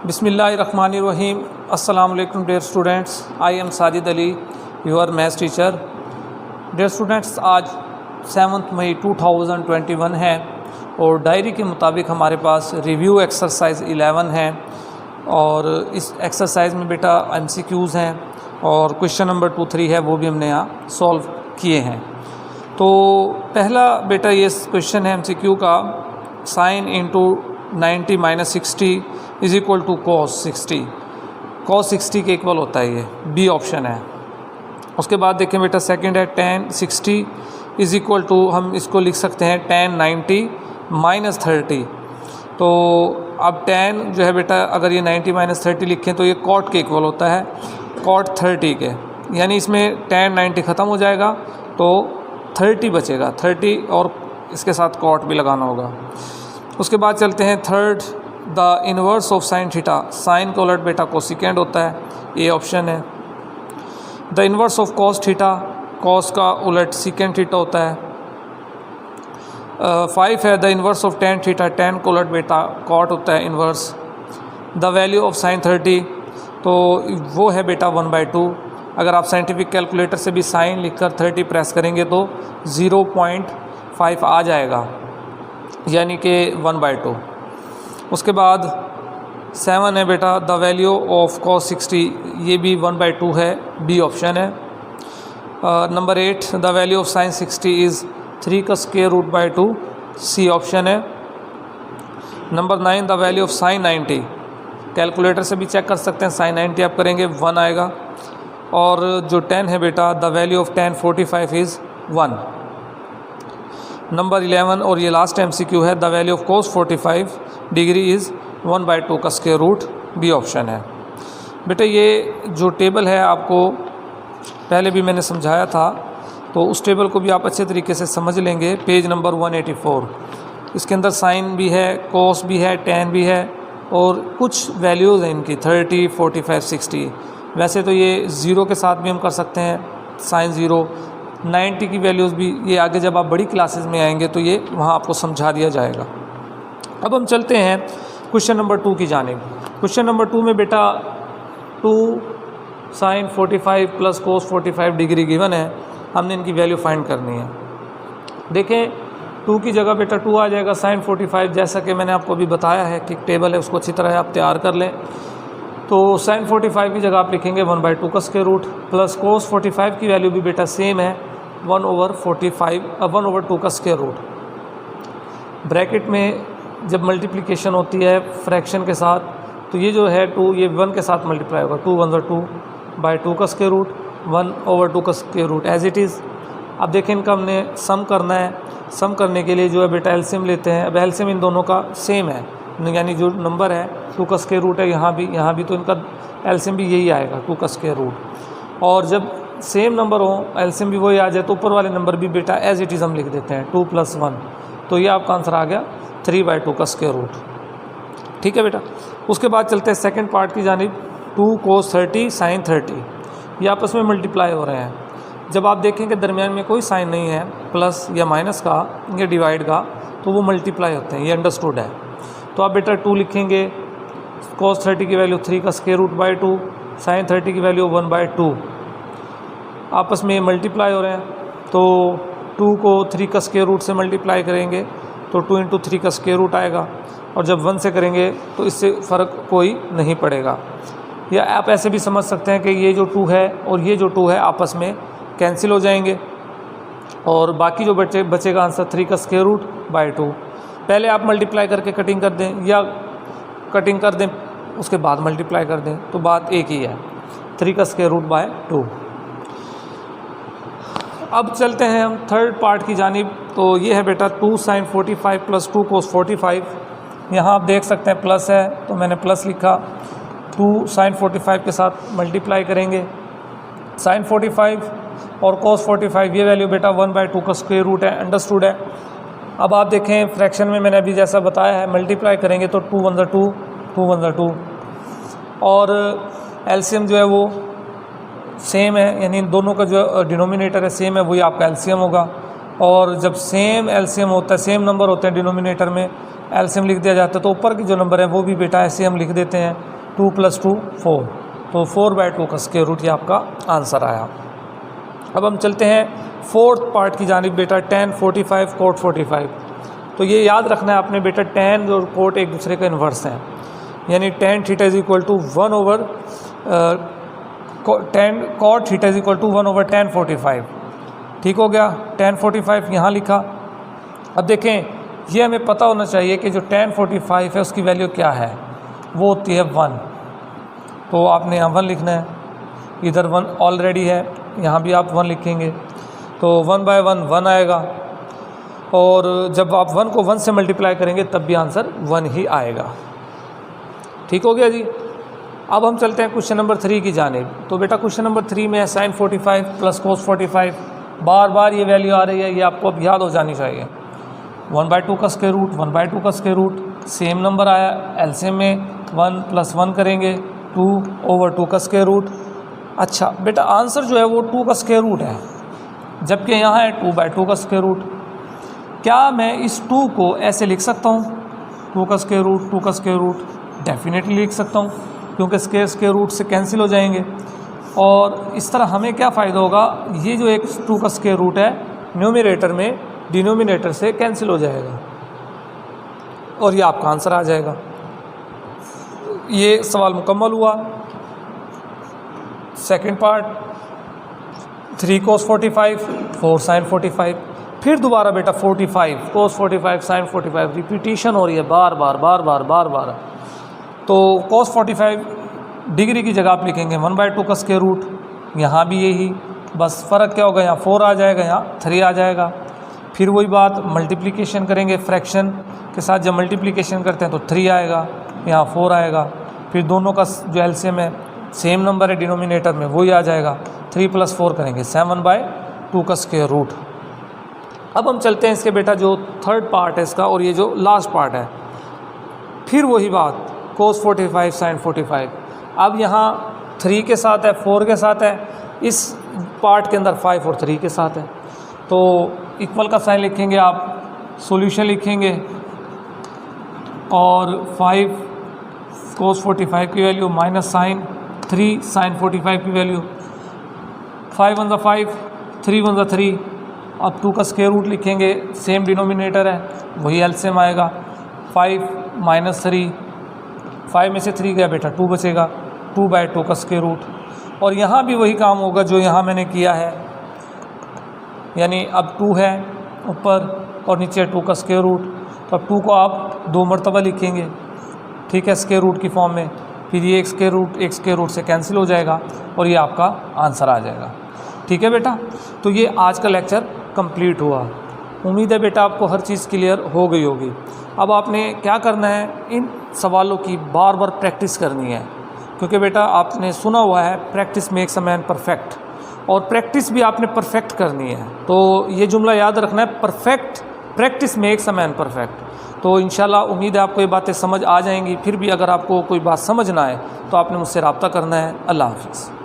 बिस्मिल्लाहिर्रहमानिर्रहीम। अस्सलाम वालेकुम dear students, I am Sajid Ali, your maths teacher. Dear students, आज 7 मई 2021 है और डायरी के मुताबिक हमारे पास रिव्यू एक्सरसाइज 11 है और इस एक्सरसाइज में बेटा MCQs हैं और क्वेश्चन नंबर 2, 3 है, वो भी हमने यहाँ सॉल्व किए हैं। तो पहला बेटा ये क्वेश्चन है MCQ का, sine into 90 minus 60 is equal to cos 60। Cos 60 के इक्वल होता है, ये बी ऑप्शन है। उसके बाद देखें बेटा सेकंड है, tan 60 इज़ इक्वल टू, हम इसको लिख सकते हैं tan 90 माइनस 30। तो अब tan जो है बेटा, अगर ये 90 माइनस 30 लिखें तो ये cot के इक्वल होता है, cot 30 के, यानी इसमें tan 90 ख़त्म हो जाएगा तो 30 बचेगा, 30 और इसके साथ cot भी लगाना होगा। उसके बाद चलते हैं third, the inverse of sine theta, sine का उलट बेटा कोसिकेंड होता है, ए ऑप्शन है। The inverse of cos theta, cos का उलट सीकेंड थीटा होता है। 5 है, the inverse of tan theta, tan का उलट बेटा कॉट होता है, inverse. The value of sine 30, तो वो है बेटा 1/2। अगर आप साइंटिफिक कैलकुलेटर से भी साइन लिखकर 30 प्रेस करेंगे तो 0.5 आ जाएगा, यानी कि 1/2। उसके बाद 7 है बेटा, द वैल्यू ऑफ कॉस 60, ये भी 1/2 है, बी ऑप्शन है। Number 8, the value of sine 60 is 3 का square root by 2, C option है। Number 9, the value of sine 90, calculator से भी चेक कर सकते हैं, साइन 90 आप करेंगे 1 आएगा। और जो 10 है बेटा, the value of tan 45 is 1। Number 11 और ये लास्ट MCQ है, the value of cos 45 degree is 1/2 का स्क्वायर रूट, बी ऑप्शन है। बेटा ये जो टेबल है आपको पहले भी मैंने समझाया था, तो उस टेबल को भी आप अच्छे तरीके से समझ लेंगे। पेज नंबर 184, इसके अंदर साइन भी है, cos भी है, tan भी है और कुछ वैल्यूज़ हैं इनकी 30, 45, 60। वैसे तो ये 0 के साथ भी हम कर सकते हैं, साइन 0, 90 की वैल्यूज़ भी, ये आगे जब आप बड़ी क्लासेस में आएंगे तो ये वहाँ आपको समझा दिया जाएगा। अब हम चलते हैं क्वेश्चन नंबर 2 की जानिब। क्वेश्चन नंबर 2 में बेटा 2 sine 45 plus cos 45 degree given है, हमने इनकी वैल्यू फाइंड करनी है। देखें 2 की जगह बेटा 2 आ जाएगा, साइन 45 जैसा कि मैंने आपको अभी बताया है कि टेबल है, उसको अच्छी तरह आप तैयार कर लें। तो साइन 45 की जगह आप लिखेंगे 1/2 का स्क्वायर रूट, प्लस कोस 45 की वैल्यू भी बेटा सेम है, 1/2 का स्क्वायर रूट। ब्रैकेट में जब मल्टीप्लिकेशन होती है फ्रैक्शन के साथ, तो ये जो है 2, ये 1 के साथ मल्टीप्लाई होगा, 2 1 2/2 का स्क्वायर रूट, 1/2 का square root as it is. अब देखें इनका हमने सम करना है, सम करने के लिए जो है बेटा एलसीएम लेते हैं। अब एलसीएम इन दोनों का सेम है, यानी जो नंबर है 2 का स्क्वायर रूट है, यहाँ भी तो इनका एलसीएम भी यही आएगा, 2 का स्क्वायर रूट। और जब सेम नंबर हो, एलसीएम भी वही आ जाए, तो ऊपर वाले नंबर भी बेटा एज इट इज़ हम लिख देते हैं, 2 + 1, तो ये आपका आंसर आ गया 3/2 का स्क्वायर रूट। ठीक है बेटा। उसके बाद चलते हैं सेकंड पार्ट की जानिब। 2 cos 30 sin 30, ये आपस में मल्टीप्लाई हो रहे हैं। जब आप देखें कि दरमियान में कोई साइन नहीं है, प्लस या माइनस का या डिवाइड का, तो वो मल्टीप्लाई होते हैं, ये अंडरस्टूड है। तो आप बेटा 2 लिखेंगे, cos 30 की वैल्यू 3 का स्क्वायर रूट बाई 2, sin 30 की वैल्यू 1/2, आपस में मल्टीप्लाई हो रहे हैं। तो 2 को 3 का स्क्वायर रूट से मल्टीप्लाई करेंगे तो 2 × 3 का स्क्वायर रूट आएगा, और जब 1 से करेंगे तो इससे फ़र्क कोई नहीं पड़ेगा। या आप ऐसे भी समझ सकते हैं कि ये जो 2 है और ये जो 2 है आपस में कैंसिल हो जाएंगे, और बाकी जो बचेगा आंसर 3 का स्क्वायर रूट बाई 2। पहले आप मल्टीप्लाई करके कटिंग कर दें, या कटिंग कर दें उसके बाद मल्टीप्लाई कर दें, तो बात एक ही है, 3 का स्क्वायर रूट बाय 2। अब चलते हैं हम थर्ड पार्ट की जानिब। तो ये है बेटा 2 साइन 45 प्लस 2 कोस 45, यहाँ आप देख सकते हैं प्लस है तो मैंने प्लस लिखा। 2 साइन 45 के साथ मल्टीप्लाई करेंगे, साइन 45 और कोस 45, ये वैल्यू बेटा 1/2 का स्क्वायर रूट है, अंडरस्टूड है। अब आप देखें फ्रैक्शन में मैंने अभी जैसा बताया है, मल्टीप्लाई करेंगे तो 2 1 2, 2 1 2, और एलसीएम जो है वो सेम है, यानी इन दोनों का जो डिनोमिनेटर है सेम है, वही आपका एलसीएम होगा। और जब सेम एलसीएम होता है, सेम नंबर होते हैं डिनोमिनेटर में, एलसीएम लिख दिया जाता है, तो ऊपर के जो नंबर है वो भी बेटा ऐसे हम लिख देते हैं 2 + 2 4, तो 4/2 का स्क्वायर रूट ये आपका आंसर आया। अब हम चलते हैं फोर्थ पार्ट की जानिब बेटा, tan 45 cot 45। तो ये याद रखना है आपने बेटा, tan और cot एक दूसरे का इन्वर्स हैं, यानी tan θ = 1/tan 45। ठीक हो गया, tan 45 यहाँ लिखा। अब देखें, ये हमें पता होना चाहिए कि जो tan 45 है उसकी वैल्यू क्या है, वो होती है 1। तो आपने यहाँ 1 लिखना है, इधर 1 ऑलरेडी है, यहाँ भी आप 1 लिखेंगे, तो 1/1 1 आएगा, और जब आप 1 को 1 से मल्टीप्लाई करेंगे तब भी आंसर 1 ही आएगा। ठीक हो गया जी। अब हम चलते हैं क्वेश्चन नंबर 3 की जानिब। तो बेटा क्वेश्चन नंबर 3 में है sin 45 + cos 45। बार बार ये वैल्यू आ रही है, ये आपको अब याद हो जानी चाहिए। 1/2 का स्क्वायर रूट, 1/2 का स्क्वायर रूट, सेम नंबर आया, एलसीएम में 1 + 1 करेंगे, 2/2 का स्क्वायर रूट। अच्छा बेटा, आंसर जो है वो 2 का स्क्वायर रूट है, जबकि यहाँ है 2/2 का स्क्वायर रूट। क्या मैं इस 2 को ऐसे लिख सकता हूँ, 2 का स्क्वायर रूट, 2 का स्क्वायर रूट? डेफिनेटली लिख सकता हूँ, क्योंकि स्क्वायर रूट से कैंसिल हो जाएंगे, और इस तरह हमें क्या फ़ायदा होगा, ये जो एक 2 का स्क्वायर रूट है न्यूमरेटर में डिनोमिनेटर से कैंसिल हो जाएगा और ये आपका आंसर आ जाएगा। ये सवाल मुकम्मल हुआ। Second part, 3 cos 45 4 sin 45। फिर दोबारा बेटा 45 cos 45 sin 45 रिपीटिशन हो रही है बार बार। तो cos 45 डिग्री की जगह आप लिखेंगे 1/2 का स्क्वायर रूट, यहाँ भी यही, बस फ़र्क क्या होगा, यहाँ 4 आ जाएगा, यहाँ 3 आ जाएगा। फिर वही बात, मल्टीप्लिकेशन करेंगे, फ्रैक्शन के साथ जब मल्टीप्लिकेशन करते हैं तो 3 आएगा, यहाँ 4 आएगा। फिर दोनों का जो एलसीएम है, सेम नंबर है डिनोमिनेटर में, वही आ जाएगा, 3 + 4 करेंगे 7/2 का स्क्वायर रूट। अब हम चलते हैं इसके बेटा जो थर्ड पार्ट है इसका, और ये जो लास्ट पार्ट है, फिर वही बात cos 45 sin 45। अब यहाँ 3 के साथ है, 4 के साथ है, इस पार्ट के अंदर 5 और 3 के साथ है, तो इक्वल का साइन लिखेंगे आप, सॉल्यूशन लिखेंगे, और 5 cos 45 की वैल्यू माइनस साइन 3 sin 45 की वैल्यू, 5 × 5 3 × 3। अब 2 का स्क्वायर रूट लिखेंगे, सेम डिनोमिनेटर है, वही एलसीएम आएगा, 5 - 3, 5 में से 3 गया बेटा 2 बचेगा, 2/2 का स्क्वायर रूट। और यहाँ भी वही काम होगा जो यहाँ मैंने किया है, यानी अब 2 है ऊपर और नीचे 2 का स्क्वायर रूट, तो अब 2 को आप 2 मरतबा लिखेंगे, ठीक है, स्क्वायर रूट की फॉर्म में। फिर ये एक स्क्वायर रूट से कैंसिल हो जाएगा और ये आपका आंसर आ जाएगा। ठीक है बेटा, तो ये आज का लेक्चर कंप्लीट हुआ। उम्मीद है बेटा आपको हर चीज़ क्लियर हो गई होगी। अब आपने क्या करना है, इन सवालों की बार बार प्रैक्टिस करनी है, क्योंकि बेटा आपने सुना हुआ है practice makes a man perfect, और प्रैक्टिस भी आपने परफेक्ट करनी है। तो ये जुमला याद रखना है, practice makes a man perfect. तो इंशाल्लाह उम्मीद है आपको ये बातें समझ आ जाएंगी। फिर भी अगर आपको कोई बात समझ ना आए तो आपने मुझसे रब्ता करना है। अल्लाह हाफ़िज़।